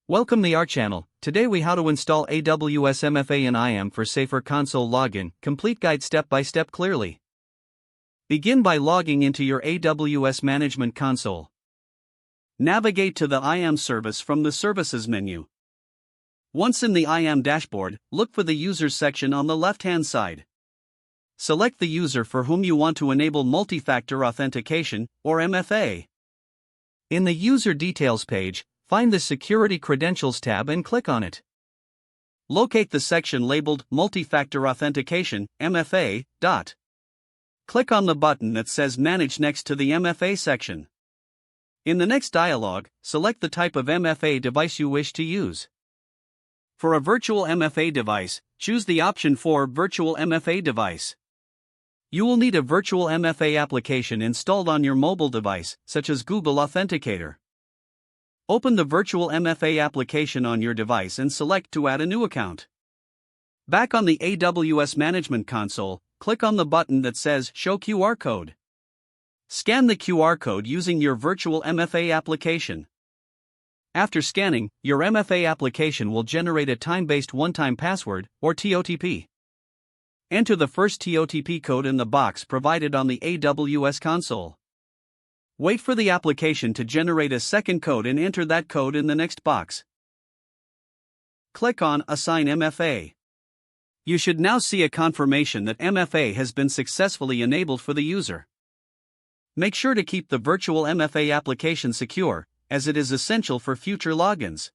Welcome to our channel. Today we how to install AWS MFA in IAM for safer console login. Complete guide step by step clearly. Begin by logging into your AWS Management Console. Navigate to the IAM service from the Services menu. Once in the IAM dashboard, look for the Users section on the left-hand side. Select the user for whom you want to enable Multi-Factor Authentication, or MFA. In the User Details page, find the Security Credentials tab and click on it. Locate the section labeled Multi-Factor Authentication, MFA. Click on the button that says Manage next to the MFA section. In the next dialog, select the type of MFA device you wish to use. For a virtual MFA device, choose the option for Virtual MFA Device. You will need a virtual MFA application installed on your mobile device, such as Google Authenticator. Open the virtual MFA application on your device and select to add a new account. Back on the AWS Management Console, click on the button that says Show QR Code. Scan the QR code using your virtual MFA application. After scanning, your MFA application will generate a time-based one-time password, or TOTP. Enter the first TOTP code in the box provided on the AWS console. Wait for the application to generate a second code and enter that code in the next box. Click on Assign MFA. You should now see a confirmation that MFA has been successfully enabled for the user. Make sure to keep the virtual MFA application secure, as it is essential for future logins.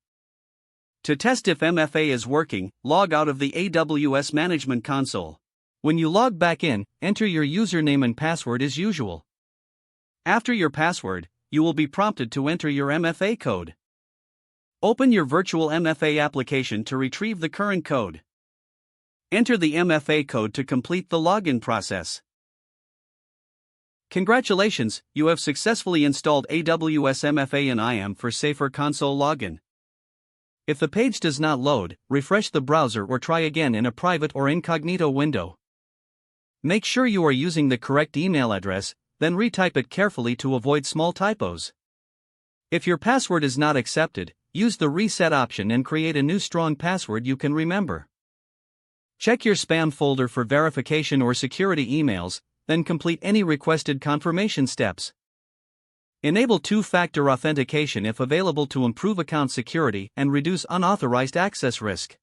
To test if MFA is working, log out of the AWS Management Console. When you log back in, enter your username and password as usual. After your password, you will be prompted to enter your MFA code. Open your virtual MFA application to retrieve the current code. Enter the MFA code to complete the login process. Congratulations, you have successfully installed AWS MFA in IAM for safer console login. If the page does not load, refresh the browser or try again in a private or incognito window. Make sure you are using the correct email address, then retype it carefully to avoid small typos. If your password is not accepted, use the reset option and create a new strong password you can remember. Check your spam folder for verification or security emails, then complete any requested confirmation steps. Enable two-factor authentication if available to improve account security and reduce unauthorized access risk.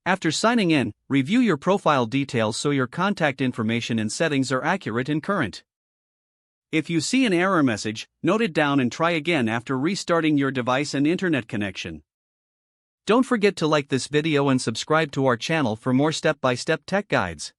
After signing in, review your profile details so your contact information and settings are accurate and current. If you see an error message, note it down and try again after restarting your device and internet connection. Don't forget to like this video and subscribe to our channel for more step-by-step tech guides.